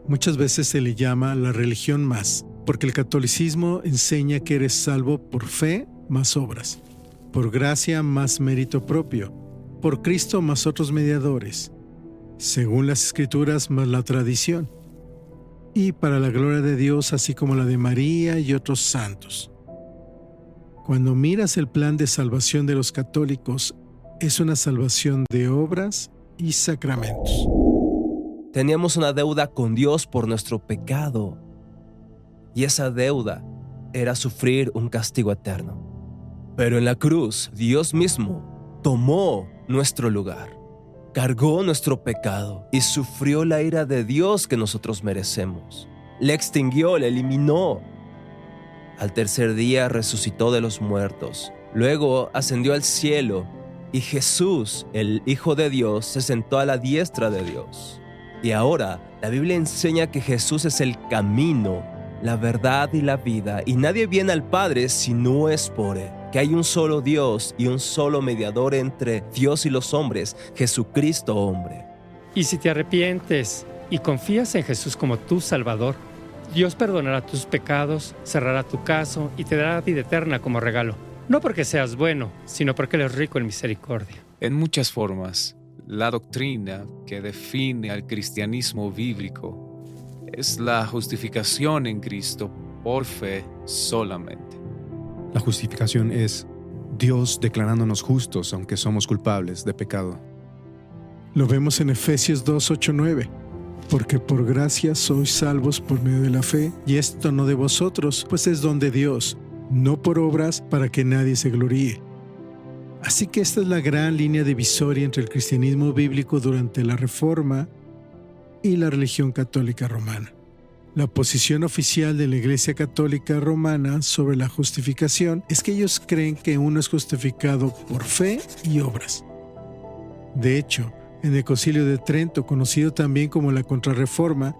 Muchas veces se le llama la religión más, porque el catolicismo enseña que eres salvo por fe más obras, por gracia más mérito propio, por Cristo más otros mediadores, según las Escrituras más la tradición, y para la gloria de Dios así como la de María y otros santos. Cuando miras el plan de salvación de los católicos, es una salvación de obras y sacramentos. Teníamos una deuda con Dios por nuestro pecado, y esa deuda era sufrir un castigo eterno. Pero en la cruz, Dios mismo tomó nuestro lugar, cargó nuestro pecado y sufrió la ira de Dios que nosotros merecemos. Le extinguió, le eliminó. Al tercer día resucitó de los muertos, luego ascendió al cielo y Jesús, el Hijo de Dios, se sentó a la diestra de Dios. Y ahora la Biblia enseña que Jesús es el camino, la verdad y la vida, y nadie viene al Padre si no es por Él. Que hay un solo Dios y un solo mediador entre Dios y los hombres, Jesucristo hombre. Y si te arrepientes y confías en Jesús como tu Salvador, Dios perdonará tus pecados, cerrará tu caso y te dará vida eterna como regalo. No porque seas bueno, sino porque Él es rico en misericordia. En muchas formas, la doctrina que define al cristianismo bíblico es la justificación en Cristo por fe solamente. La justificación es Dios declarándonos justos aunque somos culpables de pecado. Lo vemos en Efesios 2, 8, 9. Porque por gracia sois salvos por medio de la fe, y esto no de vosotros, pues es don de Dios, no por obras para que nadie se gloríe. Así que esta es la gran línea divisoria entre el cristianismo bíblico durante la Reforma y la religión católica romana. La posición oficial de la Iglesia Católica Romana sobre la justificación es que ellos creen que uno es justificado por fe y obras. De hecho, en el Concilio de Trento, conocido también como la Contrarreforma,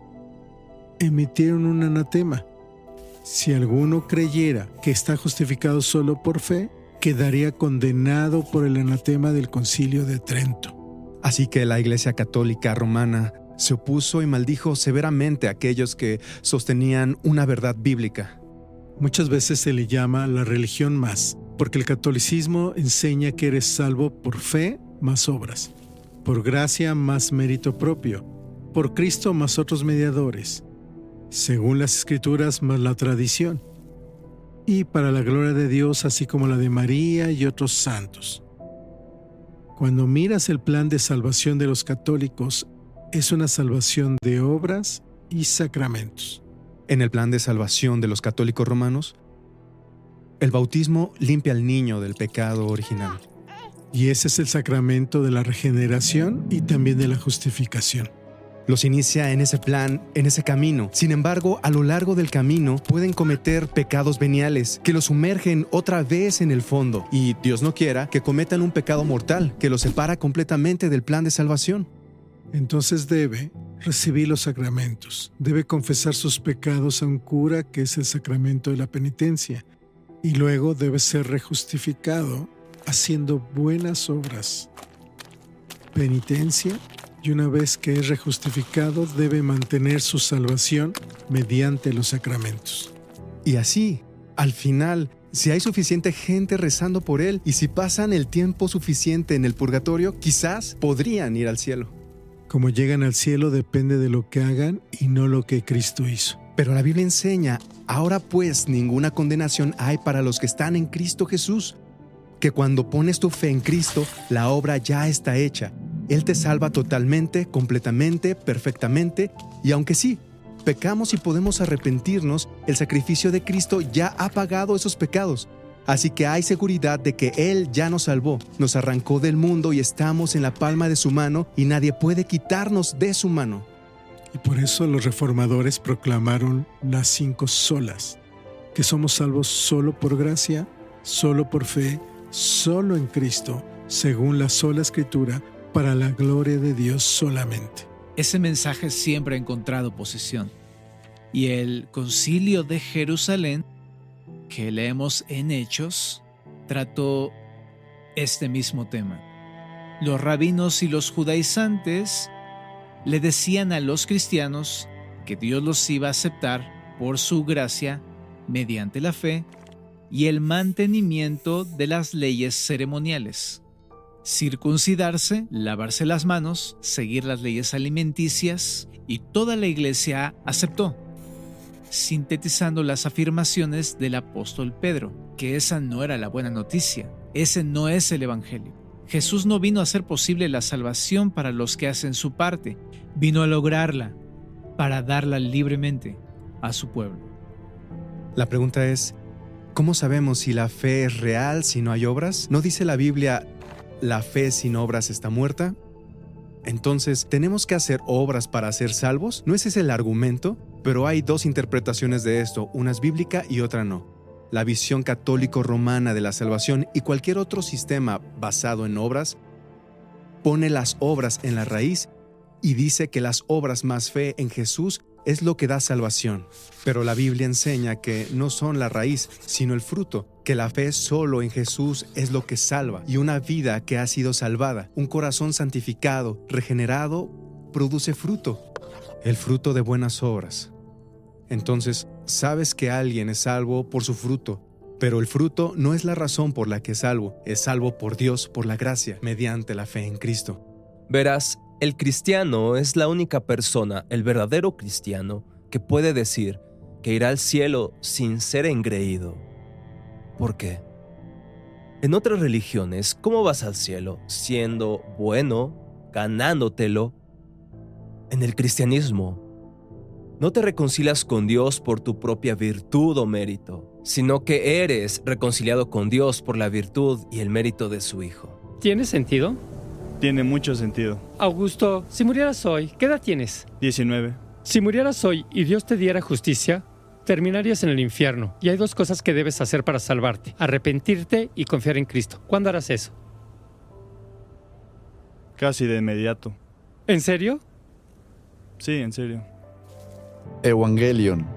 emitieron un anatema. Si alguno creyera que está justificado solo por fe, quedaría condenado por el anatema del Concilio de Trento. Así que la Iglesia Católica Romana se opuso y maldijo severamente a aquellos que sostenían una verdad bíblica. Muchas veces se le llama la religión más, porque el catolicismo enseña que eres salvo por fe más obras, por gracia más mérito propio, por Cristo más otros mediadores, según las Escrituras más la tradición, y para la gloria de Dios así como la de María y otros santos. Cuando miras el plan de salvación de los católicos, es una salvación de obras y sacramentos. En el plan de salvación de los católicos romanos, el bautismo limpia al niño del pecado original. Y ese es el sacramento de la regeneración y también de la justificación. Los inicia en ese plan, en ese camino. Sin embargo, a lo largo del camino pueden cometer pecados veniales que los sumergen otra vez en el fondo. Y Dios no quiera que cometan un pecado mortal que los separa completamente del plan de salvación. Entonces debe recibir los sacramentos. Debe confesar sus pecados a un cura, que es el sacramento de la penitencia. Y luego debe ser rejustificado haciendo buenas obras. Penitencia. Y una vez que es rejustificado, debe mantener su salvación mediante los sacramentos. Y así, al final, si hay suficiente gente rezando por él y si pasan el tiempo suficiente en el purgatorio, quizás podrían ir al cielo. Como llegan al cielo depende de lo que hagan y no lo que Cristo hizo. Pero la Biblia enseña, ahora pues ninguna condenación hay para los que están en Cristo Jesús, que cuando pones tu fe en Cristo, la obra ya está hecha. Él te salva totalmente, completamente, perfectamente, y aunque sí, pecamos y podemos arrepentirnos, el sacrificio de Cristo ya ha pagado esos pecados. Así que hay seguridad de que Él ya nos salvó, nos arrancó del mundo y estamos en la palma de su mano y nadie puede quitarnos de su mano. Y por eso los reformadores proclamaron las 5 solas, que somos salvos solo por gracia, solo por fe, solo en Cristo, según la sola Escritura, para la gloria de Dios solamente. Ese mensaje siempre ha encontrado oposición. Y el Concilio de Jerusalén, que leemos en Hechos, trató este mismo tema. Los rabinos y los judaizantes le decían a los cristianos que Dios los iba a aceptar por su gracia mediante la fe y el mantenimiento de las leyes ceremoniales. Circuncidarse, lavarse las manos, seguir las leyes alimenticias, y toda la iglesia aceptó, sintetizando las afirmaciones del apóstol Pedro, que esa no era la buena noticia, ese no es el evangelio. Jesús no vino a hacer posible la salvación para los que hacen su parte, vino a lograrla para darla libremente a su pueblo. La pregunta es, ¿cómo sabemos si la fe es real si no hay obras? ¿No dice la Biblia, la fe sin obras está muerta? Entonces, ¿tenemos que hacer obras para ser salvos? ¿No ese es el argumento? Pero hay dos interpretaciones de esto, una es bíblica y otra no. La visión católico-romana de la salvación y cualquier otro sistema basado en obras pone las obras en la raíz y dice que las obras más fe en Jesús es lo que da salvación. Pero la Biblia enseña que no son la raíz, sino el fruto, que la fe solo en Jesús es lo que salva, y una vida que ha sido salvada, un corazón santificado, regenerado, produce fruto, el fruto de buenas obras. Entonces, sabes que alguien es salvo por su fruto, pero el fruto no es la razón por la que es salvo por Dios, por la gracia, mediante la fe en Cristo. Verás, el cristiano es la única persona, el verdadero cristiano, que puede decir que irá al cielo sin ser engreído. ¿Por qué? En otras religiones, ¿cómo vas al cielo? Siendo bueno, ganándotelo. En el cristianismo, no te reconcilias con Dios por tu propia virtud o mérito, sino que eres reconciliado con Dios por la virtud y el mérito de su Hijo. ¿Tiene sentido? Tiene mucho sentido. Augusto, si murieras hoy, ¿qué edad tienes? 19. Si murieras hoy y Dios te diera justicia, terminarías en el infierno. Y hay dos cosas que debes hacer para salvarte: arrepentirte y confiar en Cristo. ¿Cuándo harás eso? Casi de inmediato. ¿En serio? Sí, en serio. Evangelion.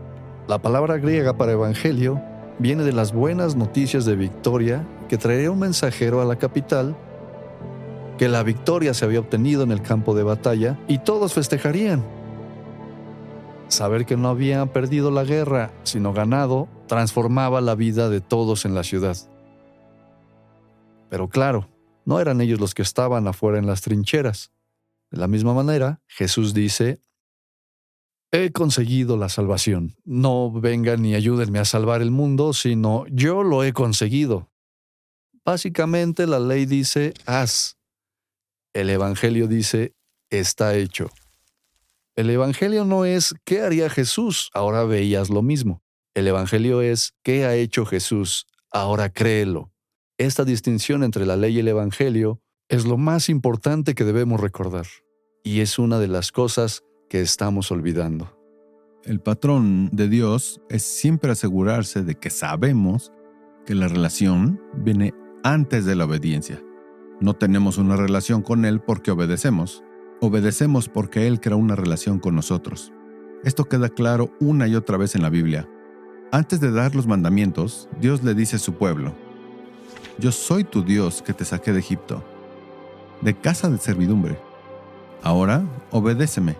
La palabra griega para evangelio viene de las buenas noticias de victoria que traería un mensajero a la capital, que la victoria se había obtenido en el campo de batalla y todos festejarían. Saber que no habían perdido la guerra, sino ganado, transformaba la vida de todos en la ciudad. Pero claro, no eran ellos los que estaban afuera en las trincheras. De la misma manera, Jesús dice: he conseguido la salvación. No vengan ni ayúdenme a salvar el mundo, sino yo lo he conseguido. Básicamente la ley dice, haz. El Evangelio dice, está hecho. El Evangelio no es, ¿qué haría Jesús? Ahora veías lo mismo. El Evangelio es, ¿qué ha hecho Jesús? Ahora créelo. Esta distinción entre la ley y el Evangelio es lo más importante que debemos recordar. Y es una de las cosas que estamos olvidando. El patrón de Dios es siempre asegurarse de que sabemos que la relación viene antes de la obediencia. No tenemos una relación con Él porque obedecemos. Obedecemos porque Él creó una relación con nosotros. Esto queda claro una y otra vez en la Biblia. Antes de dar los mandamientos, Dios le dice a su pueblo: yo soy tu Dios que te saqué de Egipto, de casa de servidumbre. Ahora, obedéceme.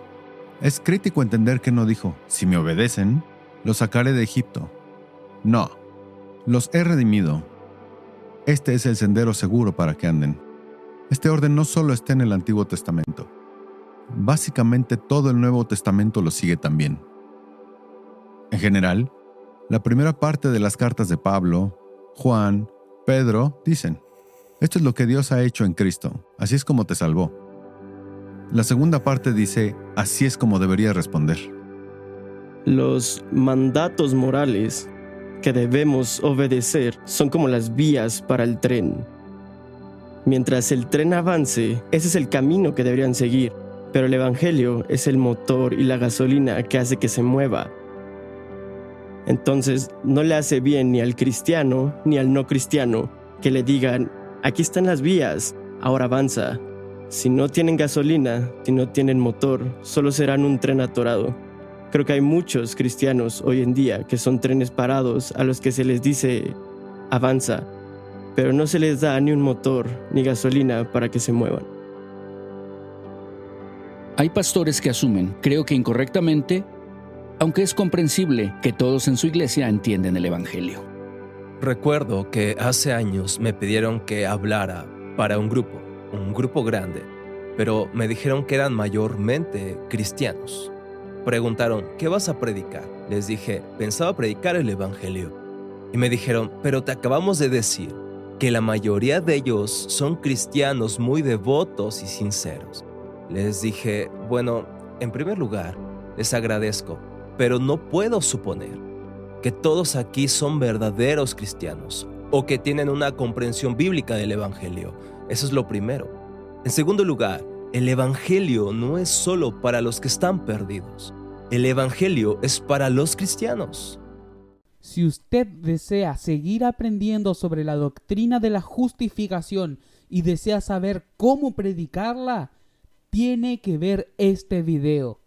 Es crítico entender que no dijo, si me obedecen, los sacaré de Egipto. No, los he redimido. Este es el sendero seguro para que anden. Este orden no solo está en el Antiguo Testamento. Básicamente todo el Nuevo Testamento lo sigue también. En general, la primera parte de las cartas de Pablo, Juan, Pedro dicen: esto es lo que Dios ha hecho en Cristo, así es como te salvó. La segunda parte dice: así es como deberías responder. Los mandatos morales que debemos obedecer son como las vías para el tren. Mientras el tren avance, ese es el camino que deberían seguir, pero el Evangelio es el motor y la gasolina que hace que se mueva. Entonces, no le hace bien ni al cristiano ni al no cristiano que le digan: aquí están las vías, ahora avanza. Si no tienen gasolina, si no tienen motor, solo serán un tren atorado. Creo que hay muchos cristianos hoy en día que son trenes parados a los que se les dice avanza, pero no se les da ni un motor ni gasolina para que se muevan. Hay pastores que asumen, creo que incorrectamente, aunque es comprensible que todos en su iglesia entienden el Evangelio. Recuerdo que hace años me pidieron que hablara para un grupo grande, pero me dijeron que eran mayormente cristianos. Preguntaron, ¿qué vas a predicar? Les dije, pensaba predicar el Evangelio. Y me dijeron, pero te acabamos de decir que la mayoría de ellos son cristianos muy devotos y sinceros. Les dije, bueno, en primer lugar, les agradezco, pero no puedo suponer que todos aquí son verdaderos cristianos o que tienen una comprensión bíblica del Evangelio. Eso es lo primero. En segundo lugar, el Evangelio no es solo para los que están perdidos. El Evangelio es para los cristianos. Si usted desea seguir aprendiendo sobre la doctrina de la justificación y desea saber cómo predicarla, tiene que ver este video.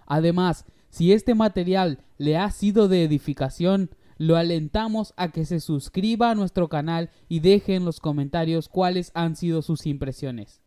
Además, si este material le ha sido de edificación, lo alentamos a que se suscriba a nuestro canal y deje en los comentarios cuáles han sido sus impresiones.